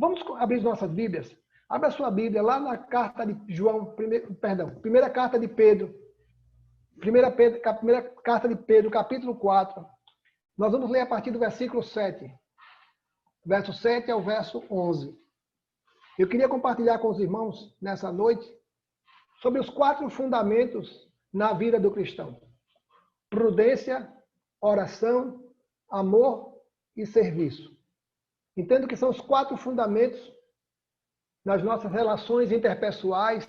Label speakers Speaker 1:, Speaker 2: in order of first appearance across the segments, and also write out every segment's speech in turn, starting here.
Speaker 1: Vamos abrir nossas Bíblias? Abra a sua Bíblia lá na carta de primeira carta de Pedro. Primeira carta de Pedro, capítulo 4. Nós vamos ler a partir do versículo 7. Verso 7 ao verso 11. Eu queria compartilhar com os irmãos nessa noite sobre os 4 fundamentos na vida do cristão: prudência, oração, amor e serviço. Entendo que são os 4 fundamentos nas nossas relações interpessoais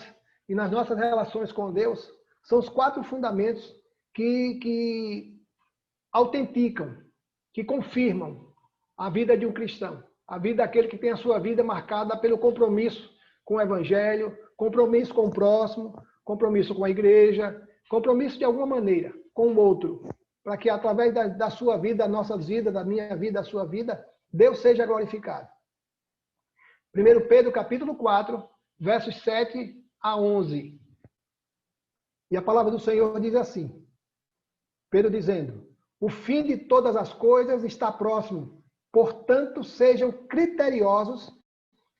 Speaker 1: e nas nossas relações com Deus. São os 4 fundamentos que autenticam, que confirmam a vida de um cristão. A vida daquele que tem a sua vida marcada pelo compromisso com o Evangelho, compromisso com o próximo, compromisso com a igreja, compromisso de alguma maneira com o outro, para que através da sua vida, das nossas vidas, da minha vida, da sua vida, Deus seja glorificado. 1 Pedro capítulo 4, versos 7 a 11. E a palavra do Senhor diz assim, Pedro dizendo: o fim de todas as coisas está próximo, portanto sejam criteriosos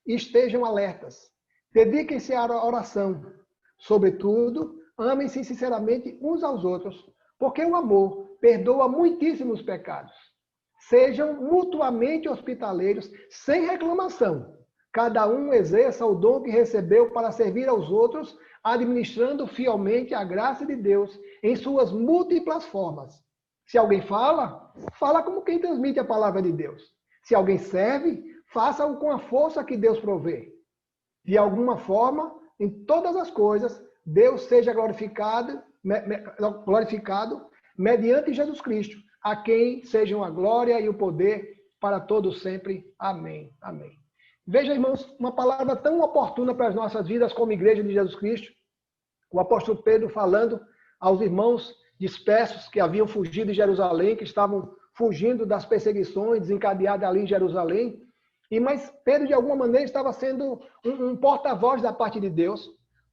Speaker 1: e estejam alertas. Dediquem-se à oração. Sobretudo, amem-se sinceramente uns aos outros, porque o amor perdoa muitíssimos pecados. Sejam mutuamente hospitaleiros, sem reclamação. Cada um exerça o dom que recebeu para servir aos outros, administrando fielmente a graça de Deus em suas múltiplas formas. Se alguém fala, fala como quem transmite a palavra de Deus. Se alguém serve, faça-o com a força que Deus provê. De alguma forma, em todas as coisas, Deus seja glorificado mediante Jesus Cristo, a quem sejam a glória e o poder para todos sempre. Amém. Amém. Veja, irmãos, uma palavra tão oportuna para as nossas vidas como igreja de Jesus Cristo. O apóstolo Pedro falando aos irmãos dispersos que haviam fugido de Jerusalém, que estavam fugindo das perseguições desencadeadas ali em Jerusalém. Mas Pedro, de alguma maneira, estava sendo um porta-voz da parte de Deus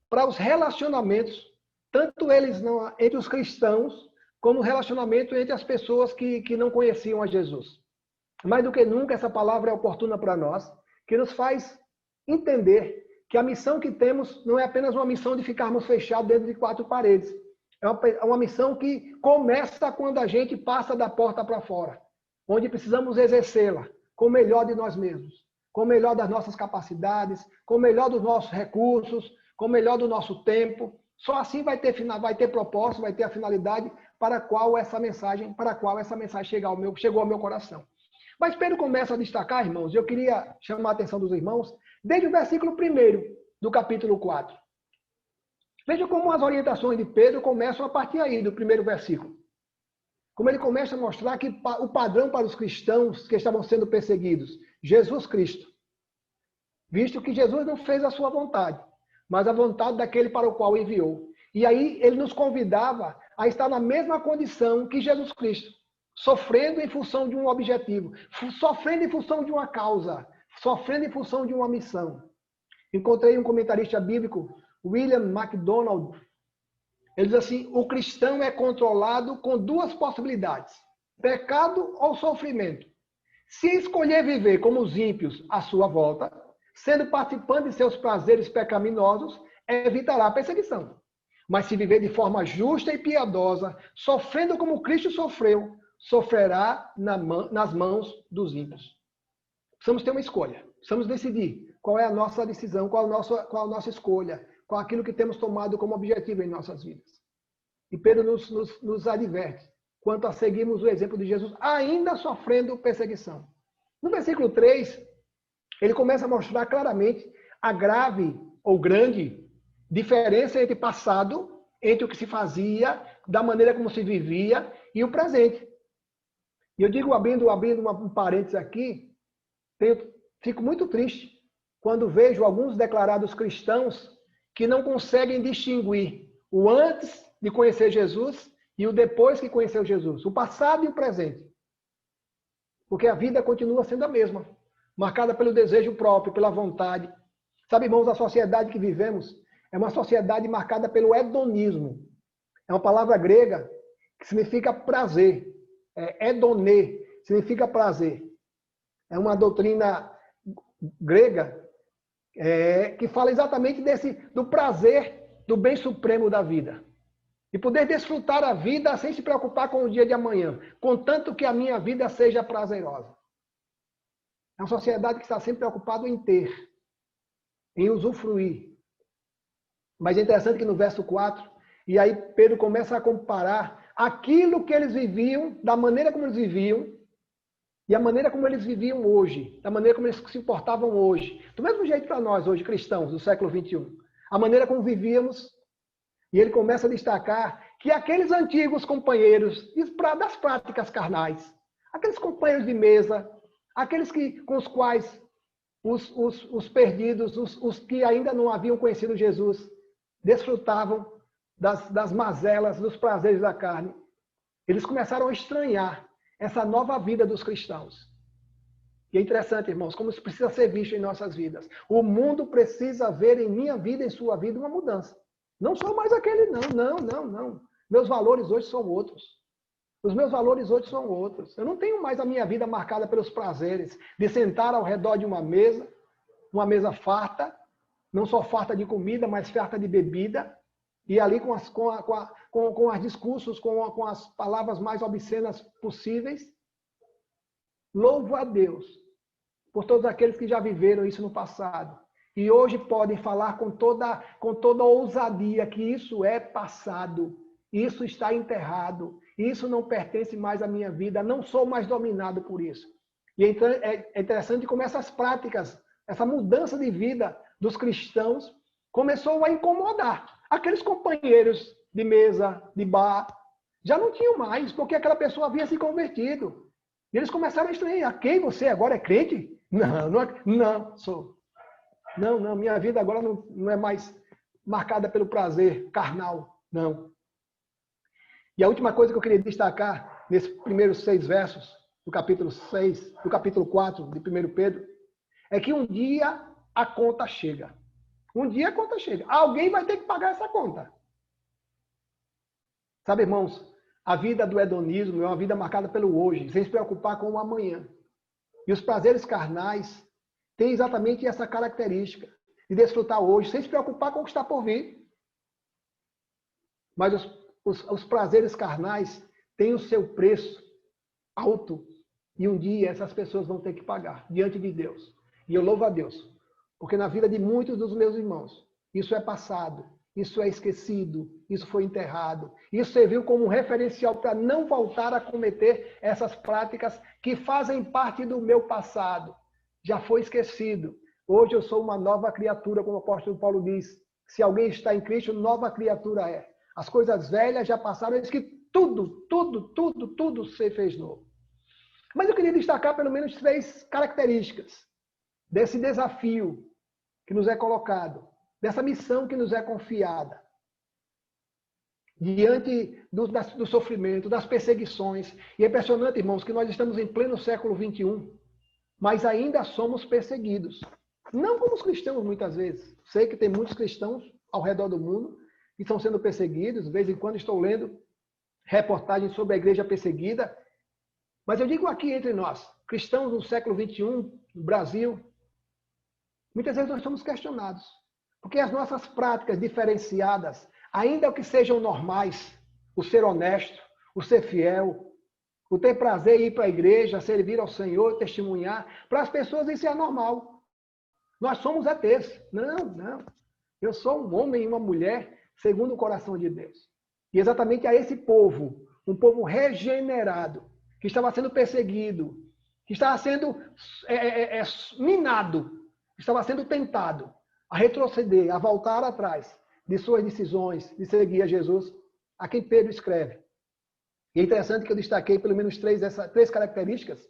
Speaker 1: para os relacionamentos, tanto eles entre os cristãos, como o relacionamento entre as pessoas que não conheciam a Jesus. Mais do que nunca, essa palavra é oportuna para nós, que nos faz entender que a missão que temos não é apenas uma missão de ficarmos fechados dentro de 4 paredes. É uma missão que começa quando a gente passa da porta para fora, onde precisamos exercê-la com o melhor de nós mesmos, com o melhor das nossas capacidades, com o melhor dos nossos recursos, com o melhor do nosso tempo. Só assim vai ter propósito, vai ter a finalidade para a qual essa mensagem chegou ao meu coração. Mas Pedro começa a destacar, irmãos, e eu queria chamar a atenção dos irmãos, desde o versículo 1 do capítulo 4. Veja como as orientações de Pedro começam a partir aí, do primeiro versículo. Como ele começa a mostrar que o padrão para os cristãos que estavam sendo perseguidos, Jesus Cristo. Visto que Jesus não fez a sua vontade, mas a vontade daquele para o qual enviou. E aí ele nos convidava a estar na mesma condição que Jesus Cristo, sofrendo em função de um objetivo, sofrendo em função de uma causa, sofrendo em função de uma missão. Encontrei um comentarista bíblico, William MacDonald. Ele diz assim: o cristão é controlado com 2 possibilidades, pecado ou sofrimento. Se escolher viver como os ímpios à sua volta, sendo participante de seus prazeres pecaminosos, evitará a perseguição. Mas se viver de forma justa e piedosa, sofrendo como Cristo sofreu, sofrerá nas mãos dos ímpios. Precisamos ter uma escolha. Precisamos decidir qual é a nossa decisão, qual a nossa escolha, qual aquilo que temos tomado como objetivo em nossas vidas. E Pedro nos adverte quanto a seguirmos o exemplo de Jesus, ainda sofrendo perseguição. No versículo 3, ele começa a mostrar claramente a grave ou grande diferença entre passado, entre o que se fazia, da maneira como se vivia, e o presente. E eu digo, abrindo um parênteses aqui, fico muito triste quando vejo alguns declarados cristãos que não conseguem distinguir o antes de conhecer Jesus e o depois que conheceu Jesus, o passado e o presente. Porque a vida continua sendo a mesma, marcada pelo desejo próprio, pela vontade. Sabe, irmãos, a sociedade que vivemos é uma sociedade marcada pelo hedonismo. É uma palavra grega que significa prazer. Hedonê significa prazer. É uma doutrina grega, que fala exatamente do prazer do bem supremo da vida. E poder desfrutar a vida sem se preocupar com o dia de amanhã, contanto que a minha vida seja prazerosa. É uma sociedade que está sempre preocupada em ter, em usufruir. Mas é interessante que no verso 4, e aí Pedro começa a comparar aquilo que eles viviam, da maneira como eles viviam, e a maneira como eles viviam hoje, da maneira como eles se portavam hoje. Do mesmo jeito para nós hoje, cristãos do século 21. A maneira como vivíamos. E ele começa a destacar que aqueles antigos companheiros das práticas carnais, aqueles companheiros de mesa, aqueles com os quais os perdidos, os que ainda não haviam conhecido Jesus, desfrutavam das mazelas, dos prazeres da carne. Eles começaram a estranhar essa nova vida dos cristãos. E é interessante, irmãos, como isso precisa ser visto em nossas vidas. O mundo precisa ver em minha vida, em sua vida, uma mudança. Não sou mais aquele, não. Meus valores hoje são outros. Os meus valores hoje são outros. Eu não tenho mais a minha vida marcada pelos prazeres de sentar ao redor de uma mesa farta, não só farta de comida, mas farta de bebida, e ali com os discursos, com as palavras mais obscenas possíveis. Louvo a Deus por todos aqueles que já viveram isso no passado. E hoje podem falar com toda ousadia que isso é passado, isso está enterrado, isso não pertence mais à minha vida, não sou mais dominado por isso. E então é interessante como essas práticas, essa mudança de vida dos cristãos começou a incomodar. Aqueles companheiros de mesa, de bar, já não tinham mais, porque aquela pessoa havia se convertido. E eles começaram a estranhar. Quem você agora é crente? Não sou. Não, minha vida agora não é mais marcada pelo prazer carnal, não. E a última coisa que eu queria destacar nesses primeiros 6 versos do capítulo 6, do capítulo 4 de 1 Pedro, é que um dia a conta chega. Um dia a conta chega. Alguém vai ter que pagar essa conta. Sabe, irmãos, a vida do hedonismo é uma vida marcada pelo hoje, sem se preocupar com o amanhã. E os prazeres carnais têm exatamente essa característica de desfrutar hoje, sem se preocupar com o que está por vir. Mas os prazeres carnais têm o seu preço alto e um dia essas pessoas vão ter que pagar diante de Deus. E eu louvo a Deus, porque na vida de muitos dos meus irmãos, isso é passado, isso é esquecido, isso foi enterrado. Isso serviu como um referencial para não voltar a cometer essas práticas que fazem parte do meu passado. Já foi esquecido. Hoje eu sou uma nova criatura, como o apóstolo Paulo diz. Se alguém está em Cristo, nova criatura é. As coisas velhas já passaram, eis que tudo se fez novo. Mas eu queria destacar pelo menos 3 características desse desafio que nos é colocado, dessa missão que nos é confiada. Diante do sofrimento, das perseguições. E é impressionante, irmãos, que nós estamos em pleno século 21, mas ainda somos perseguidos. Não como os cristãos, muitas vezes. Sei que tem muitos cristãos ao redor do mundo que estão sendo perseguidos. De vez em quando estou lendo reportagens sobre a igreja perseguida. Mas eu digo aqui entre nós, cristãos no século 21, no Brasil, muitas vezes nós somos questionados. Porque as nossas práticas diferenciadas, ainda que sejam normais, o ser honesto, o ser fiel, o ter prazer em ir para a igreja, servir ao Senhor, testemunhar, para as pessoas isso é normal. Nós somos ETs. Não. Eu sou um homem e uma mulher segundo o coração de Deus. E exatamente a esse povo, um povo regenerado, que estava sendo perseguido, que estava sendo minado, que estava sendo tentado a retroceder, a voltar atrás de suas decisões, de seguir a Jesus, a quem Pedro escreve. E é interessante que eu destaquei pelo menos 3 características.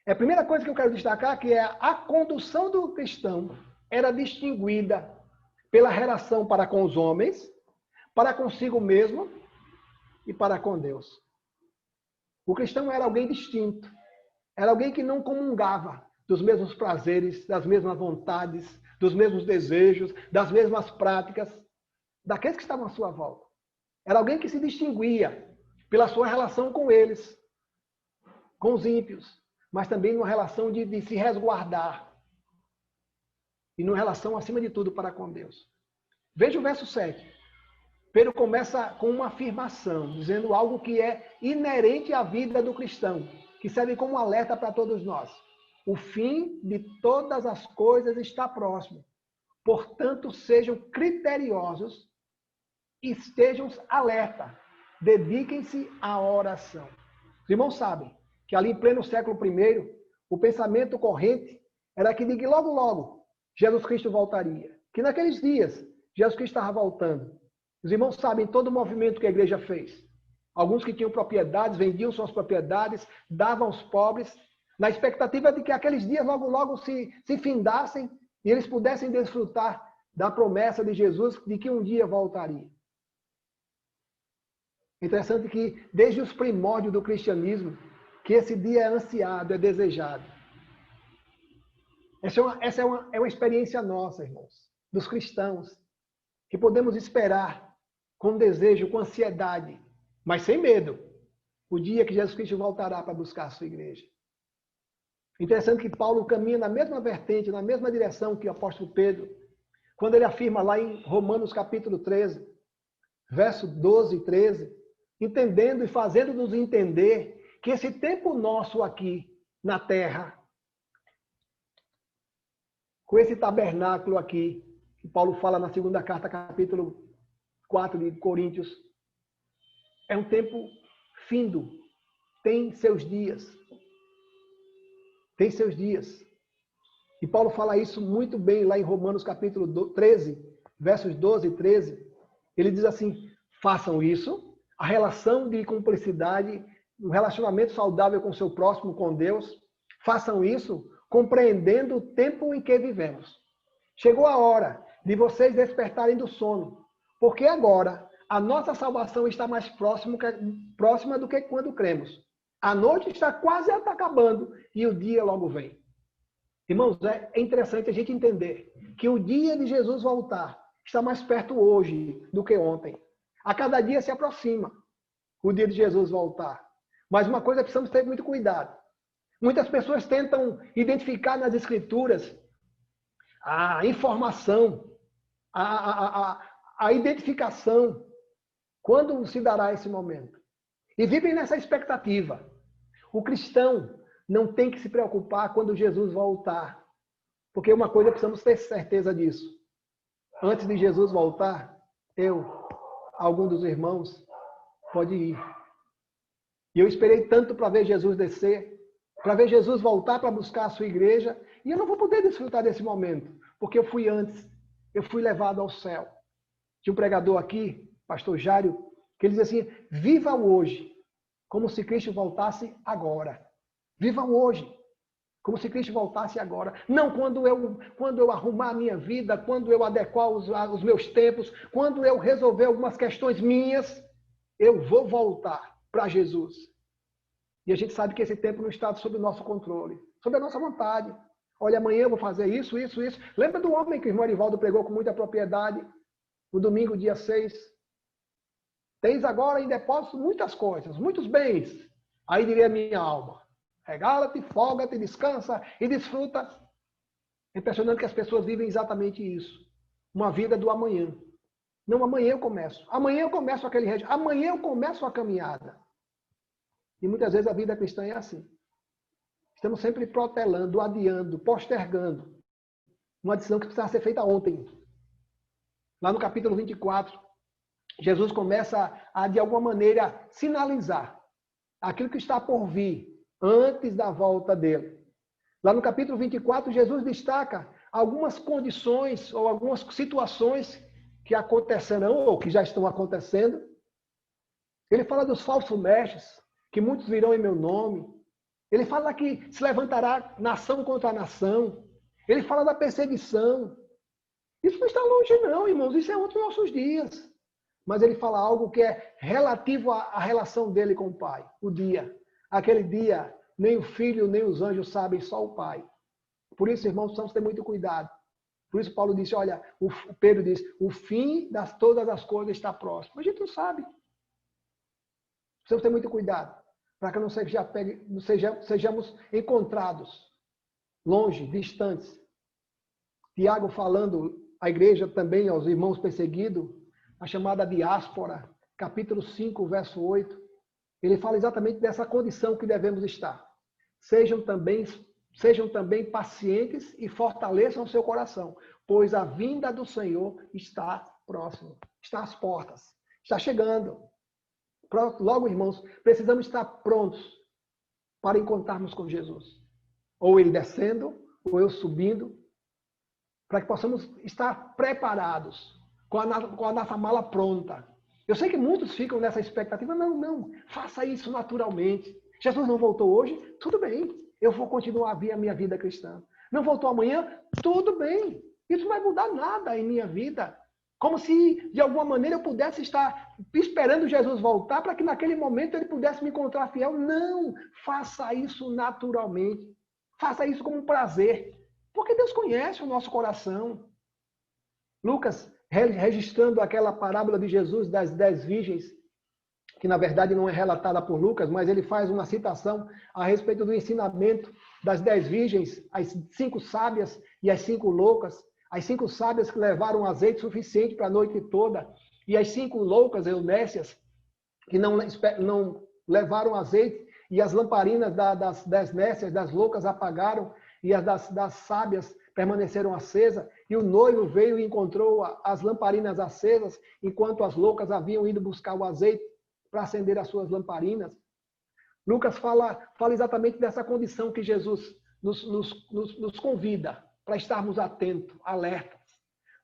Speaker 1: A primeira coisa que eu quero destacar que é a condução do cristão era distinguida pela relação para com os homens, para consigo mesmo e para com Deus. O cristão era alguém distinto. Era alguém que não comungava dos mesmos prazeres, das mesmas vontades, dos mesmos desejos, das mesmas práticas daqueles que estavam à sua volta. Era alguém que se distinguia pela sua relação com eles, com os ímpios, mas também numa relação de se resguardar, e no relação, acima de tudo, para com Deus. Veja o verso 7. Pedro começa com uma afirmação, dizendo algo que é inerente à vida do cristão, que serve como um alerta para todos nós. O fim de todas as coisas está próximo. Portanto, sejam criteriosos e estejam alerta. Dediquem-se à oração. Os irmãos sabem que ali em pleno século I, o pensamento corrente era que de que logo, logo, Jesus Cristo voltaria. Que naqueles dias, Jesus Cristo estava voltando. Os irmãos sabem todo o movimento que a igreja fez. Alguns que tinham propriedades, vendiam suas propriedades, davam aos pobres, na expectativa de que aqueles dias logo, logo se findassem e eles pudessem desfrutar da promessa de Jesus de que um dia voltaria. Interessante que, desde os primórdios do cristianismo, que esse dia é ansiado, é desejado. Essa é uma experiência nossa, irmãos, dos cristãos, que podemos esperar com desejo, com ansiedade, mas sem medo, o dia que Jesus Cristo voltará para buscar a sua igreja. Interessante que Paulo caminha na mesma vertente, na mesma direção que o apóstolo Pedro, quando ele afirma lá em Romanos capítulo 13, verso 12 e 13, entendendo e fazendo-nos entender que esse tempo nosso aqui na terra, com esse tabernáculo aqui, que Paulo fala na segunda carta, capítulo 4 de Coríntios, é um tempo findo, tem seus dias. Tem seus dias. E Paulo fala isso muito bem lá em Romanos capítulo 13, versos 12 e 13. Ele diz assim, façam isso, a relação de cumplicidade, um relacionamento saudável com o seu próximo, com Deus, façam isso compreendendo o tempo em que vivemos. Chegou a hora de vocês despertarem do sono, porque agora a nossa salvação está mais próxima do que quando cremos. A noite está quase acabando e o dia logo vem. Irmãos, é interessante a gente entender que o dia de Jesus voltar está mais perto hoje do que ontem. A cada dia se aproxima o dia de Jesus voltar. Mas uma coisa precisamos ter muito cuidado. Muitas pessoas tentam identificar nas Escrituras a informação, a identificação, quando se dará esse momento. E vivem nessa expectativa. O cristão não tem que se preocupar quando Jesus voltar. Porque uma coisa precisamos ter certeza disso. Antes de Jesus voltar, algum dos irmãos, pode ir. E eu esperei tanto para ver Jesus descer, para ver Jesus voltar para buscar a sua igreja, e eu não vou poder desfrutar desse momento, porque eu fui antes, eu fui levado ao céu. Tinha um pregador aqui, pastor Jário, que ele dizia assim, viva o hoje, como se Cristo voltasse agora. Viva o hoje, como se Cristo voltasse agora. Não quando eu arrumar a minha vida, quando eu adequar os meus tempos, quando eu resolver algumas questões minhas, eu vou voltar para Jesus. E a gente sabe que esse tempo não está sob o nosso controle, sob a nossa vontade. Olha, amanhã eu vou fazer isso, isso, isso. Lembra do homem que o irmão Arivaldo pregou com muita propriedade, no domingo, dia 6? Tens agora em depósito muitas coisas, muitos bens. Aí diria a minha alma, regala-te, folga-te, descansa e desfruta. É impressionante que as pessoas vivem exatamente isso. Uma vida do amanhã. Não, amanhã eu começo. Amanhã eu começo aquele regime. Amanhã eu começo a caminhada. E muitas vezes a vida cristã é assim. Estamos sempre protelando, adiando, postergando uma decisão que precisava ser feita ontem. Lá no capítulo 24, Jesus começa a, de alguma maneira, sinalizar aquilo que está por vir antes da volta dele. Lá no capítulo 24, Jesus destaca algumas condições ou algumas situações que acontecerão ou que já estão acontecendo. Ele fala dos falsos mestres, que muitos virão em meu nome. Ele fala que se levantará nação contra nação. Ele fala da perseguição. Isso não está longe não, irmãos. Isso é outro dos nossos dias. Mas ele fala algo que é relativo à relação dele com o Pai. O dia. Aquele dia, nem o Filho, nem os anjos sabem, só o Pai. Por isso, irmãos, precisamos ter muito cuidado. Por isso Paulo disse, olha, Pedro diz, o fim de todas as coisas está próximo. A gente não sabe. Precisamos ter muito cuidado, para que não sejamos encontrados longe, distantes. Tiago falando à igreja também, aos irmãos perseguidos, a chamada diáspora, capítulo 5, verso 8, ele fala exatamente dessa condição que devemos estar. Sejam também pacientes e fortaleçam o seu coração, pois a vinda do Senhor está próxima, está às portas, está chegando. Logo, irmãos, precisamos estar prontos para encontrarmos com Jesus. Ou ele descendo, ou eu subindo, para que possamos estar preparados, com a nossa mala pronta. Eu sei que muitos ficam nessa expectativa. Não, faça isso naturalmente. Jesus não voltou hoje? Tudo bem, eu vou continuar a minha vida cristã. Não voltou amanhã? Tudo bem, isso não vai mudar nada em minha vida. Como se, de alguma maneira, eu pudesse estar esperando Jesus voltar para que naquele momento ele pudesse me encontrar fiel. Não, faça isso naturalmente. Faça isso como um prazer. Porque Deus conhece o nosso coração. Lucas, registrando aquela parábola de Jesus das 10 virgens, que na verdade não é relatada por Lucas, mas ele faz uma citação a respeito do ensinamento das 10 virgens, as 5 sábias e as 5 loucas. As 5 sábias que levaram azeite suficiente para a noite toda, e as 5 loucas, eunécias, que não levaram azeite, e as lamparinas das 10 nécias, das loucas, apagaram, e as das sábias permaneceram acesas, e o noivo veio e encontrou as lamparinas acesas, enquanto as loucas haviam ido buscar o azeite para acender as suas lamparinas. Lucas fala exatamente dessa condição que Jesus nos convida para estarmos atentos, alertas.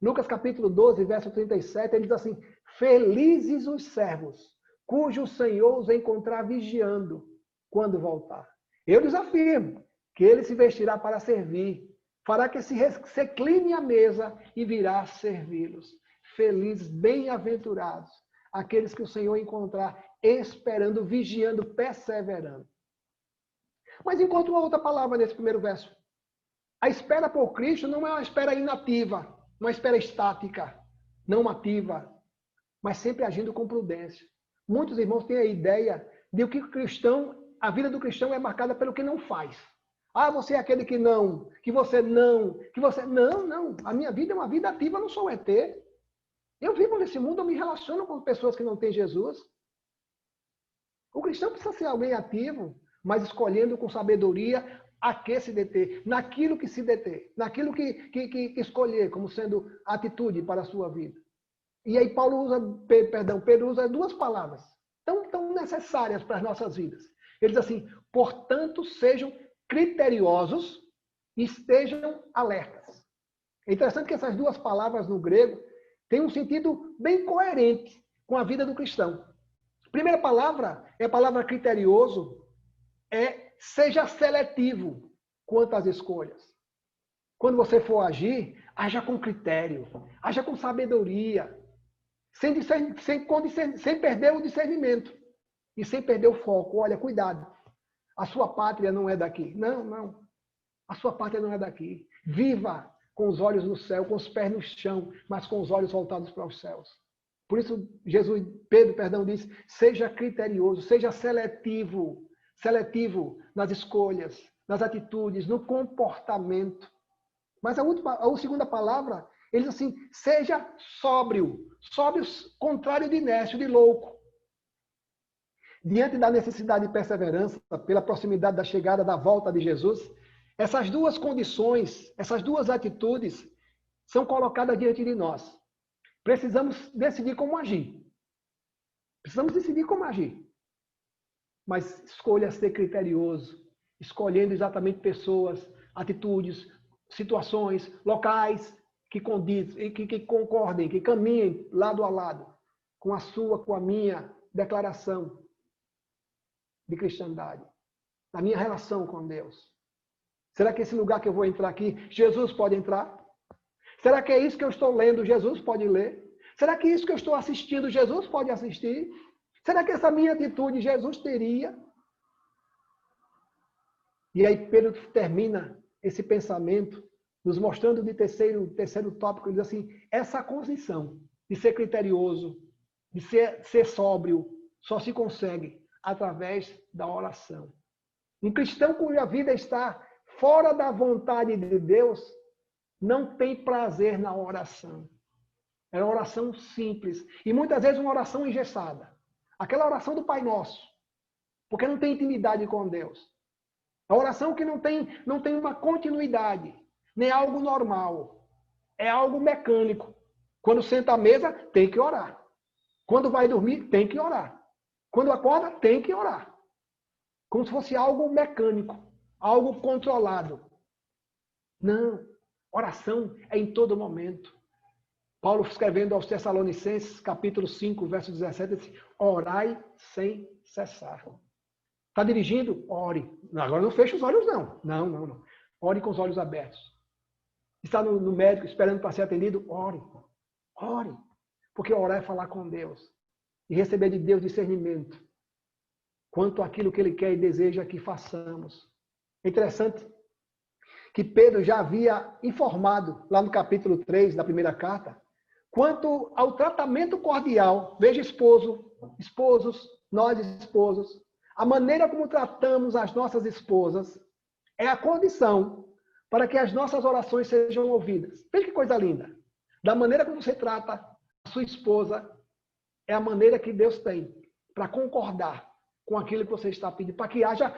Speaker 1: Lucas capítulo 12, verso 37, ele diz assim: felizes os servos, cujo Senhor os encontrar vigiando quando voltar. Eu lhes afirmo que ele se vestirá para servir, fará que se recline à mesa e virá servi-los. Felizes, bem-aventurados, aqueles que o Senhor encontrar esperando, vigiando, perseverando. Mas encontra uma outra palavra nesse primeiro verso. A espera por Cristo não é uma espera inativa, uma espera estática, não ativa, mas sempre agindo com prudência. Muitos irmãos têm a ideia de que a vida do cristão é marcada pelo que não faz. Ah, você é aquele que não, que você não, que você... Não. A minha vida é uma vida ativa, eu não sou um ET. Eu vivo nesse mundo, eu me relaciono com pessoas que não têm Jesus. O cristão precisa ser alguém ativo, mas escolhendo com sabedoria a que se deter, naquilo que se deter, naquilo que escolher como sendo atitude para a sua vida. E aí Pedro usa 2 palavras tão necessárias para as nossas vidas. Ele diz assim: portanto, sejam criteriosos e estejam alertas. É interessante que essas 2 palavras no grego têm um sentido bem coerente com a vida do cristão. A primeira palavra é a palavra criterioso, seja seletivo quanto às escolhas. Quando você for agir, haja com critério, haja com sabedoria, sem perder o discernimento e sem perder o foco. Olha, cuidado, a sua pátria não é daqui. Não. A sua pátria não é daqui. Viva com os olhos no céu, com os pés no chão, mas com os olhos voltados para os céus. Por isso, Pedro diz: seja criterioso, seja seletivo nas escolhas, nas atitudes, no comportamento. Mas a segunda palavra, ele diz assim: seja sóbrio. Sóbrio, contrário de inércio, de louco. Diante da necessidade de perseverança, pela proximidade da chegada, da volta de Jesus, essas 2 condições, essas 2 atitudes são colocadas diante de nós. Precisamos decidir como agir. Mas escolha ser criterioso, escolhendo exatamente pessoas, atitudes, situações, locais que condizem, que concordem, que caminhem lado a lado com a minha declaração de cristandade, da minha relação com Deus. Será que esse lugar que eu vou entrar aqui, Jesus pode entrar? Será que é isso que eu estou lendo, Jesus pode ler? Será que isso que eu estou assistindo, Jesus pode assistir? Será que essa minha atitude Jesus teria? E aí Pedro termina esse pensamento nos mostrando de terceiro tópico, ele diz assim: essa condição de ser criterioso, de ser sóbrio, só se consegue através da oração. Um cristão cuja vida está fora da vontade de Deus não tem prazer na oração. É uma oração simples. E muitas vezes uma oração engessada. Aquela oração do Pai Nosso. Porque não tem intimidade com Deus. A oração que não tem uma continuidade. Nem algo normal. É algo mecânico. Quando senta à mesa, tem que orar. Quando vai dormir, tem que orar. Quando acorda, tem que orar. Como se fosse algo mecânico. Algo controlado. Não. Oração é em todo momento. Paulo, escrevendo aos Tessalonicenses, capítulo 5, verso 17, diz: orai sem cessar. Está dirigindo? Ore. Agora não feche os olhos, não. Não. Ore com os olhos abertos. Está no médico esperando para ser atendido? Ore. Ore. Porque orar é falar com Deus. E receber de Deus discernimento. Quanto àquilo que Ele quer e deseja que façamos. É interessante que Pedro já havia informado, lá no capítulo 3 da primeira carta, quanto ao tratamento cordial. Veja, esposos, nós esposos, a maneira como tratamos as nossas esposas é a condição para que as nossas orações sejam ouvidas. Veja que coisa linda. Da maneira como você trata a sua esposa, é a maneira que Deus tem para concordar com aquilo que você está pedindo, para que haja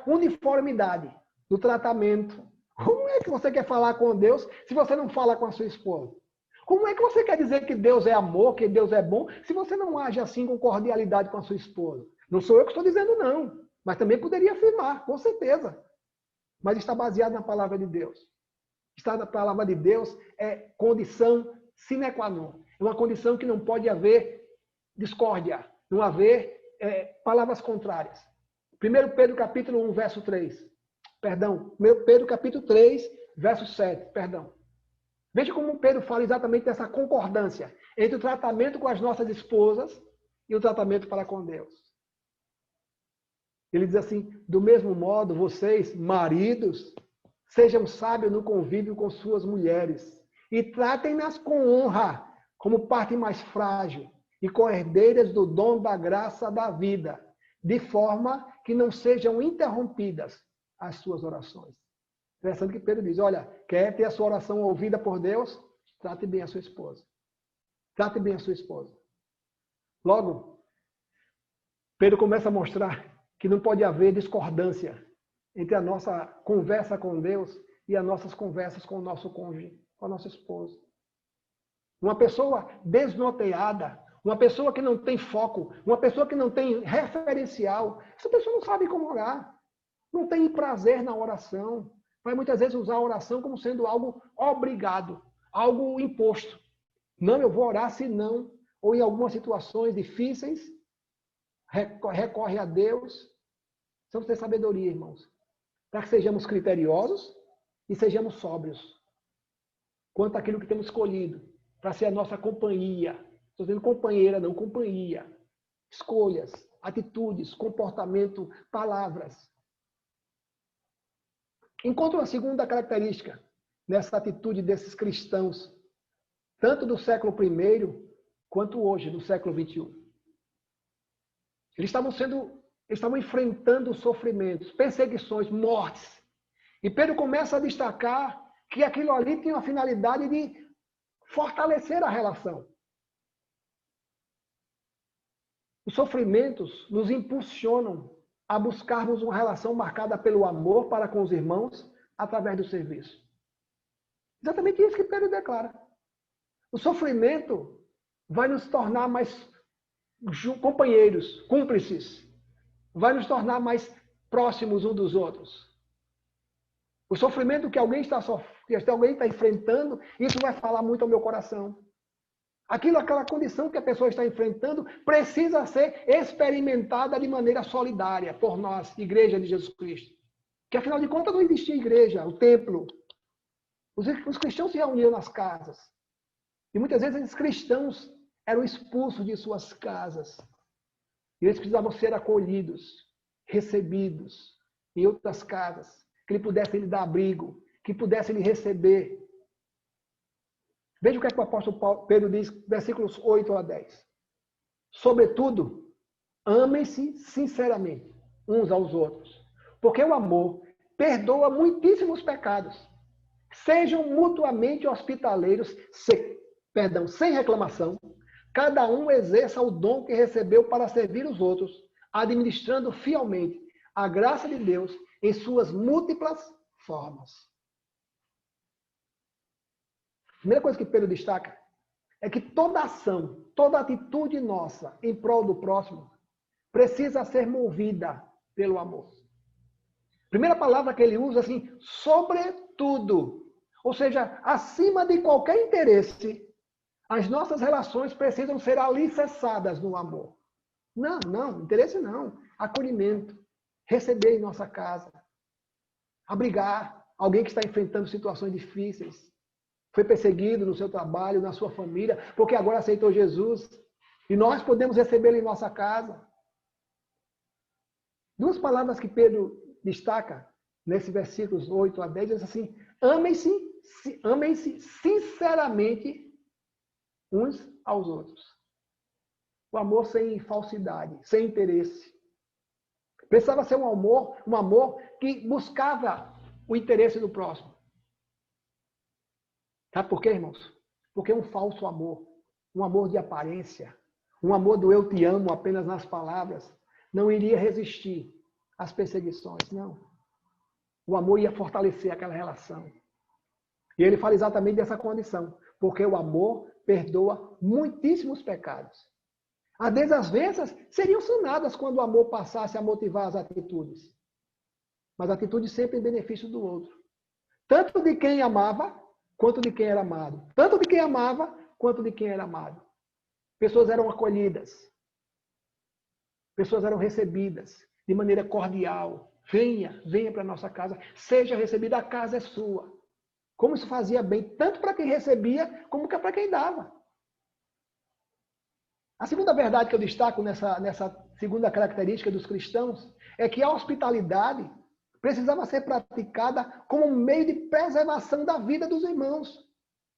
Speaker 1: uniformidade do tratamento. Como é que você quer falar com Deus se você não fala com a sua esposa? Como é que você quer dizer que Deus é amor, que Deus é bom, se você não age assim com cordialidade com a sua esposa? Não sou eu que estou dizendo não, mas também poderia afirmar, com certeza. Mas está baseado na palavra de Deus. Está na palavra de Deus é condição sine qua non. É uma condição que não pode haver discórdia, não haver palavras contrárias. 1 Pedro capítulo 1, verso 3. Perdão. 1 Pedro capítulo 3, verso 7. Perdão. Veja como Pedro fala exatamente dessa concordância entre o tratamento com as nossas esposas e o tratamento para com Deus. Ele diz assim: do mesmo modo, vocês, maridos, sejam sábios no convívio com suas mulheres e tratem-nas com honra, como parte mais frágil e co-herdeiras do dom da graça da vida, de forma que não sejam interrompidas as suas orações. Interessante que Pedro diz: olha, quer ter a sua oração ouvida por Deus? Trate bem a sua esposa. Trate bem a sua esposa. Logo, Pedro começa a mostrar que não pode haver discordância entre a nossa conversa com Deus e as nossas conversas com o nosso cônjuge, com a nossa esposa. Uma pessoa desnorteada, uma pessoa que não tem foco, uma pessoa que não tem referencial, essa pessoa não sabe como orar. Não tem prazer na oração. Vai muitas vezes usar a oração como sendo algo obrigado, algo imposto. Não, eu vou orar se não, ou em algumas situações difíceis, recorre a Deus. Precisamos ter sabedoria, irmãos, para que sejamos criteriosos e sejamos sóbrios quanto àquilo que temos escolhido para ser a nossa companhia. Estou dizendo companheira, não companhia. Escolhas, atitudes, comportamento, palavras. Encontro uma segunda característica nessa atitude desses cristãos, tanto do século I quanto hoje, do século XXI. Eles estavam enfrentando sofrimentos, perseguições, mortes. E Pedro começa a destacar que aquilo ali tinha a finalidade de fortalecer a relação. Os sofrimentos nos impulsionam a buscarmos uma relação marcada pelo amor para com os irmãos através do serviço. Exatamente isso que Pedro declara. O sofrimento vai nos tornar mais companheiros, cúmplices. Vai nos tornar mais próximos uns dos outros. O sofrimento que alguém está enfrentando, isso vai falar muito ao meu coração. Aquela condição que a pessoa está enfrentando precisa ser experimentada de maneira solidária por nós, Igreja de Jesus Cristo. Que afinal de contas não existia igreja, o templo. Os cristãos se reuniam nas casas. E muitas vezes esses cristãos eram expulsos de suas casas. E eles precisavam ser acolhidos, recebidos em outras casas. Que ele pudesse lhe dar abrigo, que pudesse lhe receber. Veja o que é que o apóstolo Pedro diz, versículos 8 a 10. Sobretudo, amem-se sinceramente uns aos outros, porque o amor perdoa muitíssimos pecados. Sejam mutuamente hospitaleiros, sem reclamação. Cada um exerça o dom que recebeu para servir os outros, administrando fielmente a graça de Deus em suas múltiplas formas. A primeira coisa que Pedro destaca é que toda ação, toda atitude nossa em prol do próximo precisa ser movida pelo amor. Primeira palavra que ele usa assim, sobretudo. Ou seja, acima de qualquer interesse, as nossas relações precisam ser alicerçadas no amor. Não, interesse não. Acolhimento. Receber em nossa casa. Abrigar alguém que está enfrentando situações difíceis. Foi perseguido no seu trabalho, na sua família, porque agora aceitou Jesus. E nós podemos recebê-lo em nossa casa. Duas palavras que Pedro destaca nesses versículos 8 a 10, diz assim, amem-se sinceramente uns aos outros. O amor sem falsidade, sem interesse. Precisava ser um amor que buscava o interesse do próximo. Sabe por quê, irmãos? Porque é um falso amor, um amor de aparência, um amor do eu te amo apenas nas palavras, não iria resistir às perseguições, não. O amor ia fortalecer aquela relação. E ele fala exatamente dessa condição, porque o amor perdoa muitíssimos pecados. As desavenças seriam sanadas quando o amor passasse a motivar as atitudes. Mas a atitude sempre em benefício do outro. Tanto de quem amava, quanto de quem era amado. Tanto de quem amava, quanto de quem era amado. Pessoas eram acolhidas. Pessoas eram recebidas de maneira cordial. Venha para a nossa casa. Seja recebida, a casa é sua. Como isso fazia bem, tanto para quem recebia, como para quem dava. A segunda verdade que eu destaco nessa segunda característica dos cristãos é que a hospitalidade precisava ser praticada como um meio de preservação da vida dos irmãos,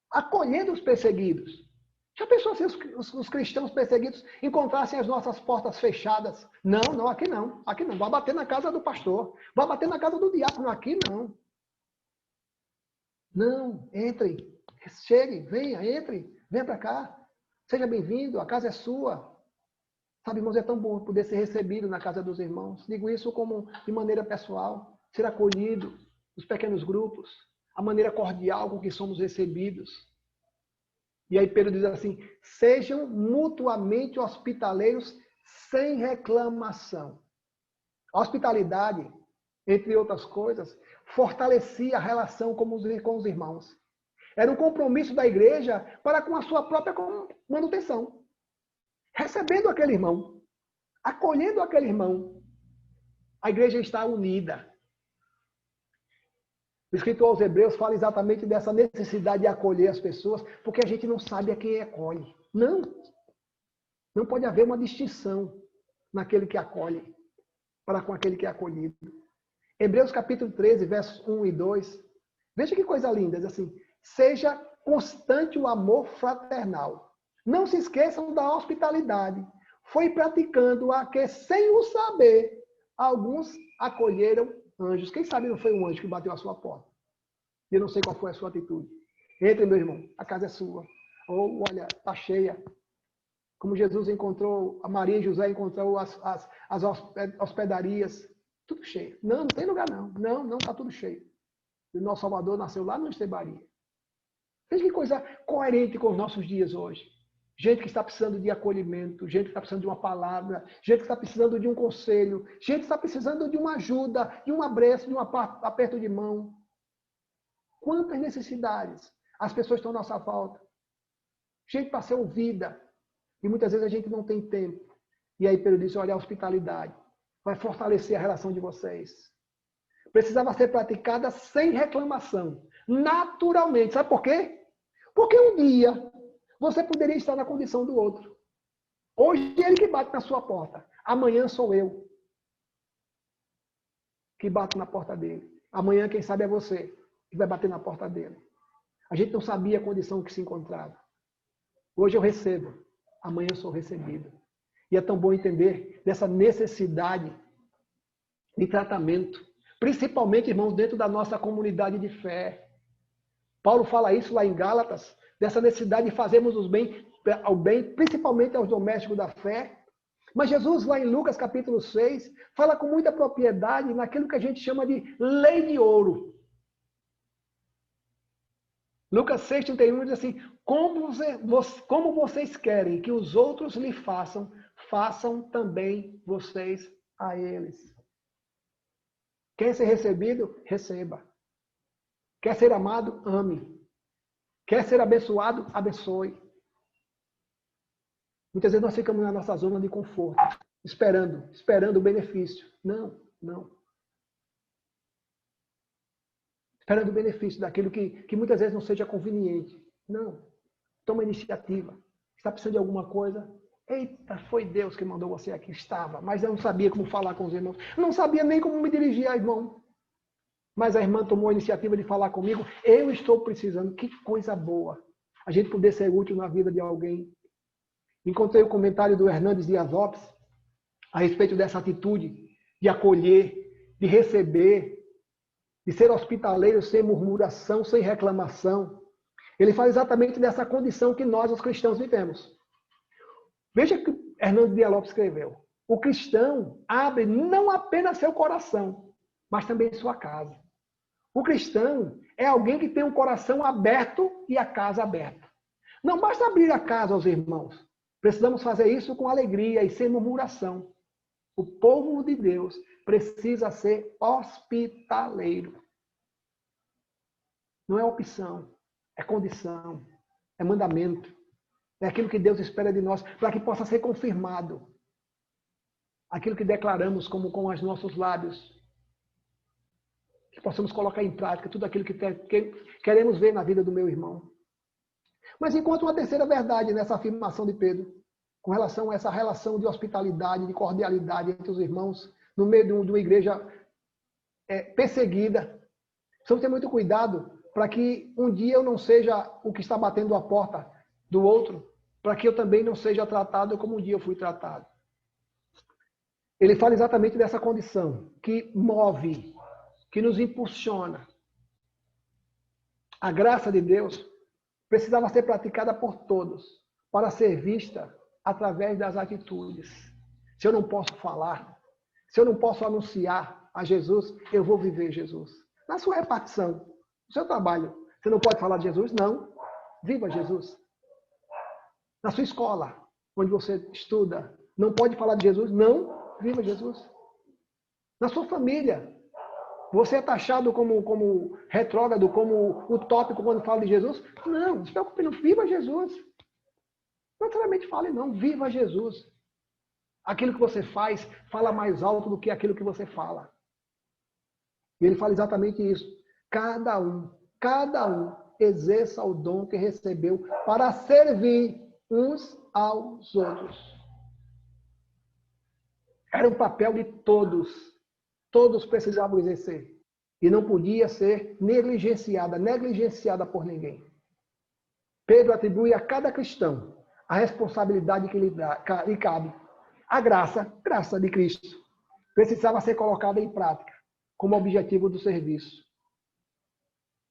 Speaker 1: acolhendo os perseguidos. Já pensou se os cristãos perseguidos encontrassem as nossas portas fechadas? Não, aqui não. Aqui não. Vai bater na casa do pastor. Vai bater na casa do diácono. Aqui não. Não, entre. Chegue, venha para cá. Seja bem-vindo, a casa é sua. Sabe, irmãos, é tão bom poder ser recebido na casa dos irmãos. Digo isso como de maneira pessoal. Ser acolhido nos pequenos grupos. A maneira cordial com que somos recebidos. E aí Pedro diz assim, sejam mutuamente hospitaleiros sem reclamação. A hospitalidade, entre outras coisas, fortalecia a relação com os irmãos. Era um compromisso da igreja para com a sua própria manutenção. Recebendo aquele irmão, acolhendo aquele irmão, a igreja está unida. O escritor aos Hebreus fala exatamente dessa necessidade de acolher as pessoas, porque a gente não sabe a quem acolhe. Não pode haver uma distinção naquele que acolhe para com aquele que é acolhido. Hebreus capítulo 13, versos 1 e 2. Veja que coisa linda, diz assim, seja constante o amor fraternal. Não se esqueçam da hospitalidade. Foi praticando-a que, sem o saber, alguns acolheram anjos. Quem sabe não foi um anjo que bateu a sua porta? Eu não sei qual foi a sua atitude. Entre, meu irmão, a casa é sua. Ou, olha, está cheia. Como Jesus encontrou, a Maria e José encontrou as hospedarias. Tudo cheio. Não tem lugar não. Não, está tudo cheio. O nosso Salvador nasceu lá no Estebaria. Veja que coisa coerente com os nossos dias hoje. Gente que está precisando de acolhimento, gente que está precisando de uma palavra, gente que está precisando de um conselho, gente que está precisando de uma ajuda, de um abraço, de um aperto de mão. Quantas necessidades as pessoas estão à nossa volta. Gente para ser ouvida. E muitas vezes a gente não tem tempo. E aí Pedro disse, olha, a hospitalidade vai fortalecer a relação de vocês. Precisava ser praticada sem reclamação. Naturalmente. Sabe por quê? Porque um dia você poderia estar na condição do outro. Hoje é ele que bate na sua porta. Amanhã sou eu que bato na porta dele. Amanhã, quem sabe, é você que vai bater na porta dele. A gente não sabia a condição que se encontrava. Hoje eu recebo. Amanhã eu sou recebido. E é tão bom entender dessa necessidade de tratamento. Principalmente, irmãos, dentro da nossa comunidade de fé. Paulo fala isso lá em Gálatas, dessa necessidade de fazermos ao bem, principalmente aos domésticos da fé. Mas Jesus, lá em Lucas capítulo 6, fala com muita propriedade naquilo que a gente chama de lei de ouro. Lucas 6,31 diz assim: como vocês querem que os outros lhe façam, façam também vocês a eles. Quer ser recebido? Receba. Quer ser amado? Ame. Quer ser abençoado? Abençoe. Muitas vezes nós ficamos na nossa zona de conforto, esperando o benefício. Não. Esperando o benefício daquilo que muitas vezes não seja conveniente. Não. Toma iniciativa. Está precisando de alguma coisa? Eita, foi Deus que mandou você aqui. Estava, mas eu não sabia como falar com os irmãos. Não sabia nem como me dirigir a irmão. Mas a irmã tomou a iniciativa de falar comigo. Eu estou precisando. Que coisa boa. A gente poder ser útil na vida de alguém. Encontrei o comentário do Hernandes Dias Lopes a respeito dessa atitude de acolher, de receber, de ser hospitaleiro sem murmuração, sem reclamação. Ele fala exatamente dessa condição que nós, os cristãos, vivemos. Veja o que Hernandes Dias Lopes escreveu. O cristão abre não apenas seu coração, mas também sua casa. O cristão é alguém que tem um coração aberto e a casa aberta. Não basta abrir a casa aos irmãos. Precisamos fazer isso com alegria e sem murmuração. O povo de Deus precisa ser hospitaleiro. Não é opção, é condição, é mandamento. É aquilo que Deus espera de nós para que possa ser confirmado. Aquilo que declaramos com os nossos lábios. Que possamos colocar em prática tudo aquilo que queremos ver na vida do meu irmão. Mas enquanto uma terceira verdade nessa afirmação de Pedro, com relação a essa relação de hospitalidade, de cordialidade entre os irmãos, no meio de uma igreja perseguida, precisamos ter muito cuidado para que um dia eu não seja o que está batendo a porta do outro, para que eu também não seja tratado como um dia eu fui tratado. Ele fala exatamente dessa condição que move, que nos impulsiona. A graça de Deus precisava ser praticada por todos, para ser vista através das atitudes. Se eu não posso falar, se eu não posso anunciar a Jesus, eu vou viver Jesus. Na sua repartição, no seu trabalho, você não pode falar de Jesus? Não. Viva Jesus. Na sua escola, onde você estuda, não pode falar de Jesus? Não. Viva Jesus. Na sua família, você é taxado como retrógrado, como utópico quando fala de Jesus? Não se preocupe, não. Viva Jesus. Não necessariamente fale, não. Viva Jesus. Aquilo que você faz, fala mais alto do que aquilo que você fala. E ele fala exatamente isso. Cada um exerça o dom que recebeu para servir uns aos outros. Era um papel de todos. Todos precisavam exercer. E não podia ser negligenciada por ninguém. Pedro atribui a cada cristão a responsabilidade que lhe cabe. A graça de Cristo, precisava ser colocada em prática como objetivo do serviço.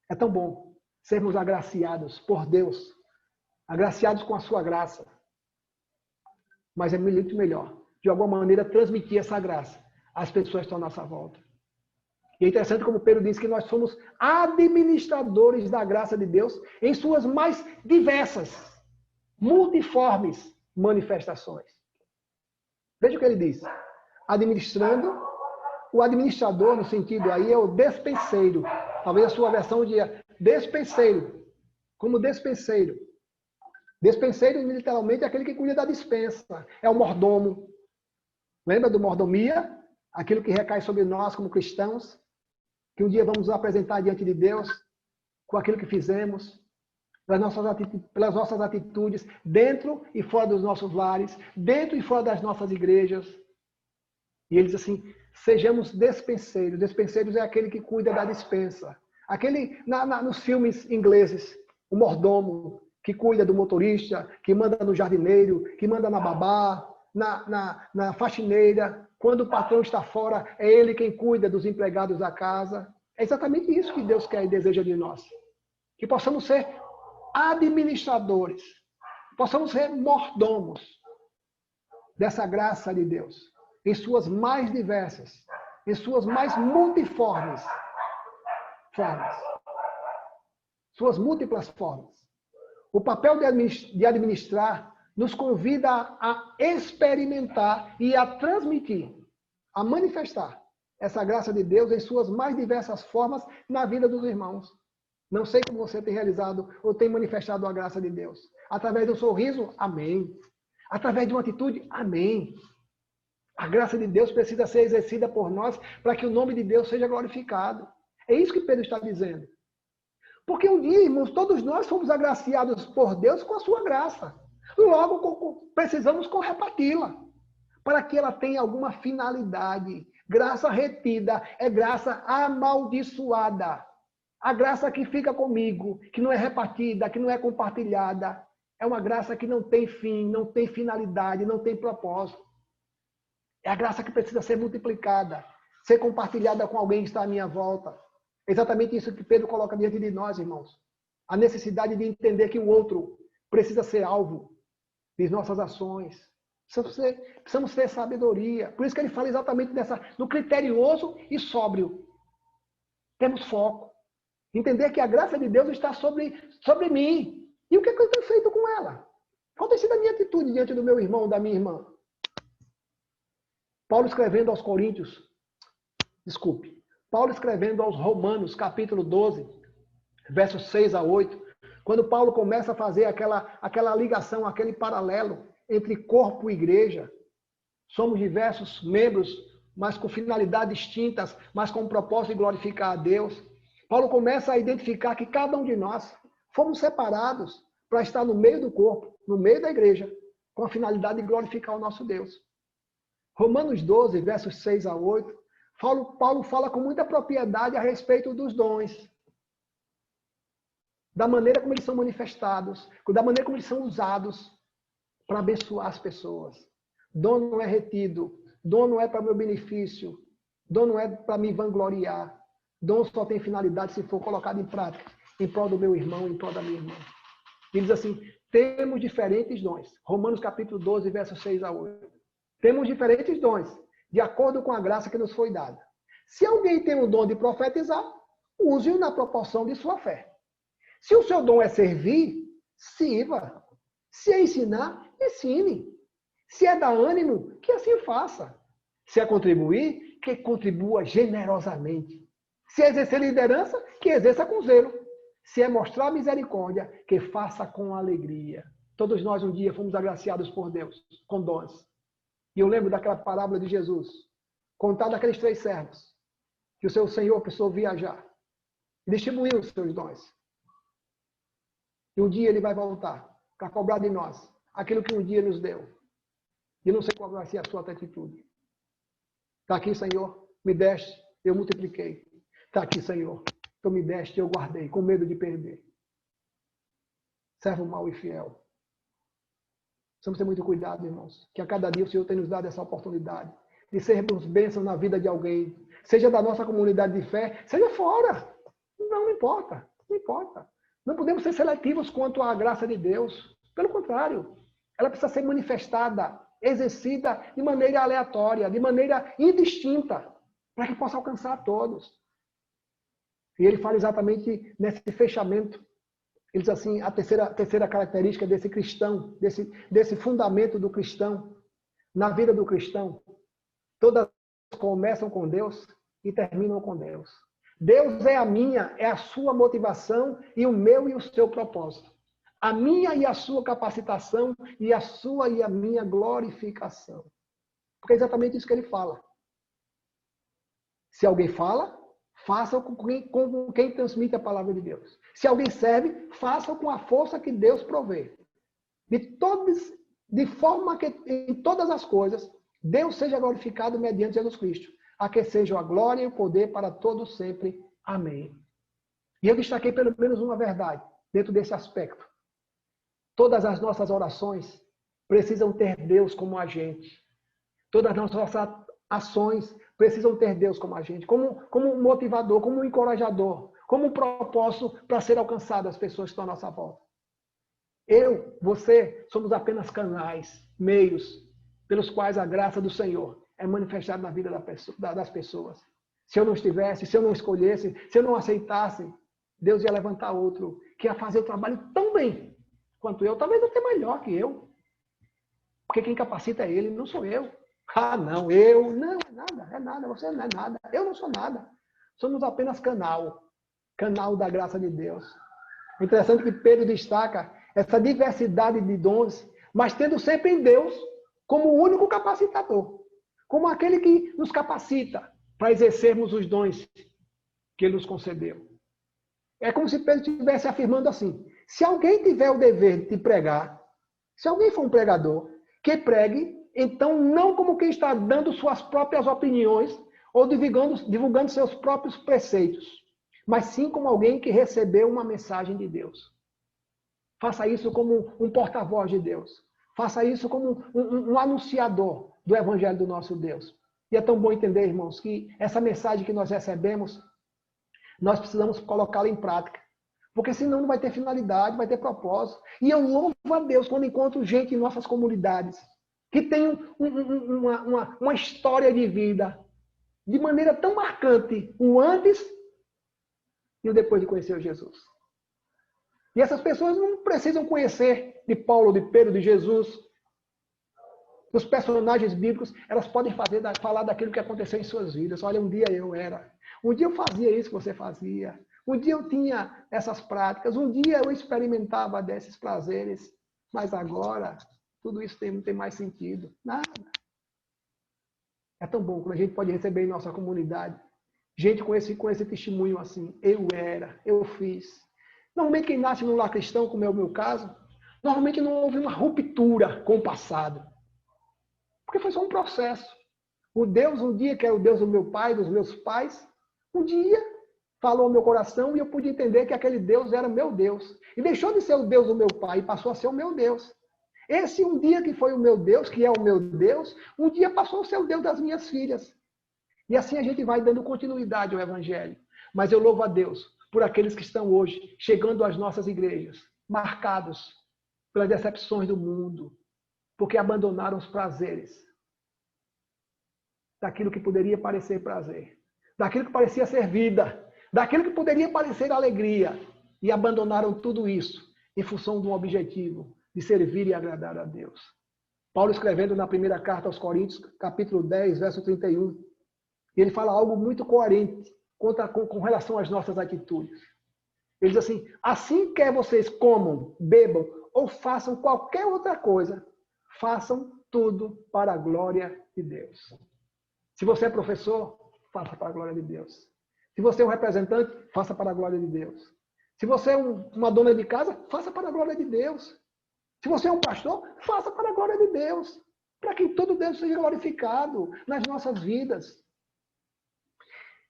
Speaker 1: É tão bom sermos agraciados por Deus, agraciados com a sua graça. Mas é muito melhor, de alguma maneira, transmitir essa graça às pessoas que estão à nossa volta. E é interessante como Pedro diz que nós somos administradores da graça de Deus em suas mais diversas, multiformes manifestações. Veja o que ele diz. Administrando, o administrador, no sentido aí, é o despenseiro. Talvez a sua versão diga despenseiro. Como despenseiro. Despenseiro, literalmente, é aquele que cuida da despensa. É o mordomo. Lembra do mordomia? Aquilo que recai sobre nós como cristãos. Que um dia vamos nos apresentar diante de Deus com aquilo que fizemos. Pelas nossas atitudes, dentro e fora dos nossos lares, dentro e fora das nossas igrejas. E ele diz assim, sejamos despenseiros. Despenseiros é aquele que cuida da despensa. Aquele, nos filmes ingleses, o mordomo, que cuida do motorista, que manda no jardineiro, que manda na babá, na faxineira. Quando o patrão está fora, é ele quem cuida dos empregados da casa. É exatamente isso que Deus quer e deseja de nós. Que possamos ser administradores, possamos ser mordomos dessa graça de Deus, em suas mais diversas, em suas mais multiformes formas, suas múltiplas formas. O papel de administrar nos convida a experimentar e a transmitir, a manifestar essa graça de Deus em suas mais diversas formas na vida dos irmãos. Não sei como você tem realizado ou tem manifestado a graça de Deus. Através de um sorriso, amém. Através de uma atitude, amém. A graça de Deus precisa ser exercida por nós para que o nome de Deus seja glorificado. É isso que Pedro está dizendo. Porque um dia, irmãos, todos nós fomos agraciados por Deus com a sua graça. Logo, precisamos reparti-la para que ela tenha alguma finalidade. Graça retida é graça amaldiçoada. A graça que fica comigo, que não é repartida, que não é compartilhada, é uma graça que não tem fim, não tem finalidade, não tem propósito. É a graça que precisa ser multiplicada, ser compartilhada com alguém que está à minha volta. É exatamente isso que Pedro coloca diante de nós, irmãos. A necessidade de entender que o outro precisa ser alvo de nossas ações. Precisamos ter sabedoria. Por isso que ele fala exatamente no criterioso e sóbrio. Temos foco. Entender que a graça de Deus está sobre mim. E o que eu tenho feito com ela? Qual tem sido a minha atitude diante do meu irmão, da minha irmã? Paulo escrevendo aos Romanos, capítulo 12, versos 6 a 8, quando Paulo começa a fazer aquela ligação, aquele paralelo entre corpo e igreja. Somos diversos membros, mas com finalidades distintas, mas com o propósito de glorificar a Deus. Paulo começa a identificar que cada um de nós fomos separados para estar no meio do corpo, no meio da igreja, com a finalidade de glorificar o nosso Deus. Romanos 12, versos 6 a 8, Paulo fala com muita propriedade a respeito dos dons, da maneira como eles são manifestados, da maneira como eles são usados para abençoar as pessoas. Dom não é retido, dom não é para meu benefício, dom não é para me vangloriar. Dom só tem finalidade se for colocado em prática, em prol do meu irmão, em prol da minha irmã. Ele diz assim, temos diferentes dons. Romanos capítulo 12, versos 6 a 8. Temos diferentes dons, de acordo com a graça que nos foi dada. Se alguém tem o dom de profetizar, use-o na proporção de sua fé. Se o seu dom é servir, sirva. Se é ensinar, ensine. Se é dar ânimo, que assim faça. Se é contribuir, que contribua generosamente. Se é exercer liderança, que exerça com zelo. Se é mostrar misericórdia, que faça com alegria. Todos nós um dia fomos agraciados por Deus, com dons. E eu lembro daquela parábola de Jesus, contada daqueles 3 servos, que o seu Senhor precisou viajar e distribuiu os seus dons. E um dia ele vai voltar para cobrar de nós aquilo que um dia nos deu. E eu não sei qual vai ser a sua atitude. Está aqui, Senhor, me deste, eu multipliquei. Está aqui, Senhor, tu me deste, eu guardei, com medo de perder. Servo mau e fiel. Precisamos ter muito cuidado, irmãos, que a cada dia o Senhor tem nos dado essa oportunidade de sermos bênçãos na vida de alguém, seja da nossa comunidade de fé, seja fora. Não importa, não importa. Não podemos ser seletivos quanto à graça de Deus. Pelo contrário, ela precisa ser manifestada, exercida de maneira aleatória, de maneira indistinta, para que possa alcançar todos. E ele fala exatamente nesse fechamento. Ele diz assim, a terceira característica desse cristão, desse fundamento do cristão, na vida do cristão, todas começam com Deus e terminam com Deus. Deus é a sua motivação e o meu e o seu propósito. A minha e a sua capacitação e a sua e a minha glorificação. Porque é exatamente isso que ele fala. Se alguém fala, faça com quem transmite a palavra de Deus. Se alguém serve, faça com a força que Deus provê. De forma que em todas as coisas, Deus seja glorificado mediante Jesus Cristo. A que seja a glória e o poder para todos sempre. Amém. E eu destaquei pelo menos uma verdade dentro desse aspecto. Todas as nossas orações precisam ter Deus como agente. Todas as nossas ações precisam ter Deus como agente, como um motivador, como um encorajador, como um propósito para ser alcançado as pessoas que estão à nossa volta. Eu, você, somos apenas canais, meios, pelos quais a graça do Senhor é manifestada na vida das pessoas. Se eu não estivesse, se eu não escolhesse, se eu não aceitasse, Deus ia levantar outro que ia fazer o trabalho tão bem quanto eu, talvez até melhor que eu. Porque quem capacita é Ele, não sou eu. Ah, não, eu. Não, é nada, você não é nada. Eu não sou nada. Somos apenas canal da graça de Deus. Interessante que Pedro destaca essa diversidade de dons, mas tendo sempre em Deus como o único capacitador, como aquele que nos capacita para exercermos os dons que Ele nos concedeu. É como se Pedro estivesse afirmando assim: se alguém tiver o dever de pregar, se alguém for um pregador, que pregue, então não como quem está dando suas próprias opiniões ou divulgando seus próprios preceitos, mas sim como alguém que recebeu uma mensagem de Deus. Faça isso como um porta-voz de Deus. Faça isso como um anunciador do Evangelho do nosso Deus. E é tão bom entender, irmãos, que essa mensagem que nós recebemos, nós precisamos colocá-la em prática. Porque senão não vai ter finalidade, vai ter propósito. E eu louvo a Deus quando encontro gente em nossas comunidades que tem uma história de vida de maneira tão marcante, o antes e o depois de conhecer o Jesus. E essas pessoas não precisam conhecer de Paulo, de Pedro, de Jesus, dos personagens bíblicos, elas podem falar daquilo que aconteceu em suas vidas. Olha, um dia eu era. Um dia eu fazia isso que você fazia. Um dia eu tinha essas práticas. Um dia eu experimentava desses prazeres. Mas agora, tudo isso não tem mais sentido. Nada. É tão bom quando a gente pode receber em nossa comunidade gente com esse testemunho assim. Eu era, eu fiz. Normalmente quem nasce num lar cristão, como é o meu caso, normalmente não houve uma ruptura com o passado. Porque foi só um processo. O Deus, um dia, que é o Deus do meu pai, dos meus pais, um dia falou ao meu coração e eu pude entender que aquele Deus era meu Deus. E deixou de ser o Deus do meu pai e passou a ser o meu Deus. Esse um dia que foi o meu Deus, que é o meu Deus, um dia passou a ser o Deus das minhas filhas. E assim a gente vai dando continuidade ao Evangelho. Mas eu louvo a Deus por aqueles que estão hoje chegando às nossas igrejas, marcados pelas decepções do mundo, porque abandonaram os prazeres daquilo que poderia parecer prazer, daquilo que parecia ser vida, daquilo que poderia parecer alegria, e abandonaram tudo isso em função de um objetivo, de servir e agradar a Deus. Paulo, escrevendo na primeira carta aos Coríntios, capítulo 10, verso 31, ele fala algo muito coerente com relação às nossas atitudes. Ele diz assim: assim quer vocês comam, bebam ou façam qualquer outra coisa, façam tudo para a glória de Deus. Se você é professor, faça para a glória de Deus. Se você é um representante, faça para a glória de Deus. Se você é uma dona de casa, faça para a glória de Deus. Se você é um pastor, faça para a glória de Deus. Para que todo Deus seja glorificado nas nossas vidas.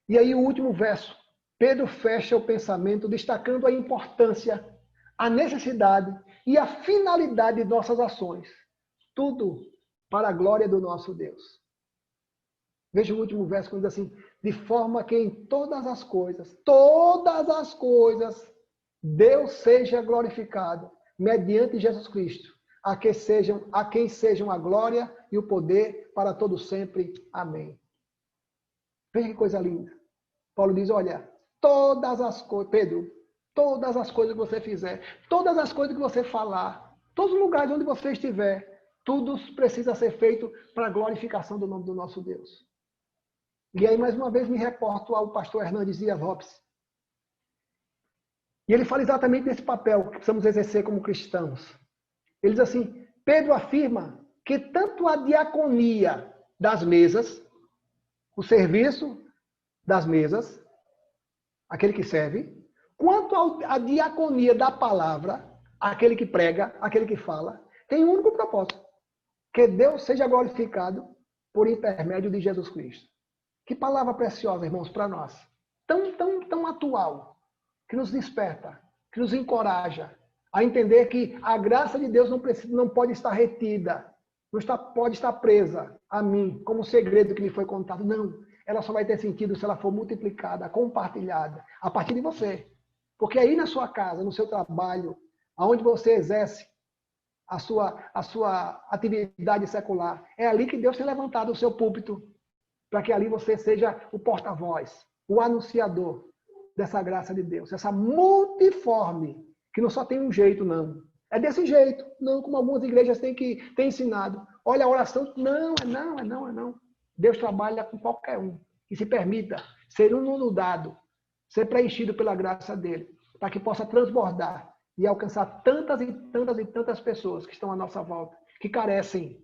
Speaker 1: E aí o último verso. Pedro fecha o pensamento destacando a importância, a necessidade e a finalidade de nossas ações. Tudo para a glória do nosso Deus. Veja o último verso, quando diz assim: de forma que em todas as coisas, Deus seja glorificado, mediante Jesus Cristo, a quem sejam a glória e o poder para todo sempre. Amém. Veja que coisa linda. Paulo diz: olha, todas as coisas, Pedro, todas as coisas que você fizer, todas as coisas que você falar, todos os lugares onde você estiver, tudo precisa ser feito para a glorificação do nome do nosso Deus. E aí, mais uma vez, me reporto ao pastor Hernandes Dias Lopes. E ele fala exatamente desse papel que precisamos exercer como cristãos. Ele diz assim: Pedro afirma que tanto a diaconia das mesas, o serviço das mesas, aquele que serve, quanto a diaconia da palavra, aquele que prega, aquele que fala, tem um único propósito: que Deus seja glorificado por intermédio de Jesus Cristo. Que palavra preciosa, irmãos, para nós. Tão atual, que nos desperta, que nos encoraja a entender que a graça de Deus não pode estar retida, pode estar presa a mim, como um segredo que me foi contado. Não, ela só vai ter sentido se ela for multiplicada, compartilhada, a partir de você. Porque aí na sua casa, no seu trabalho, aonde você exerce a sua atividade secular, é ali que Deus tem levantado o seu púlpito, para que ali você seja o porta-voz, o anunciador dessa graça de Deus, essa multiforme, que não só tem um jeito, não. É desse jeito, não como algumas igrejas têm ensinado. Olha a oração, não, é não. Deus trabalha com qualquer um, que se permita ser inundado, ser preenchido pela graça dele, para que possa transbordar e alcançar tantas e tantas e tantas pessoas que estão à nossa volta, que carecem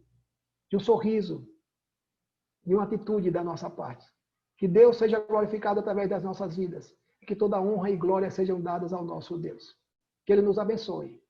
Speaker 1: de um sorriso, de uma atitude da nossa parte. Que Deus seja glorificado através das nossas vidas, e que toda honra e glória sejam dadas ao nosso Deus. Que Ele nos abençoe.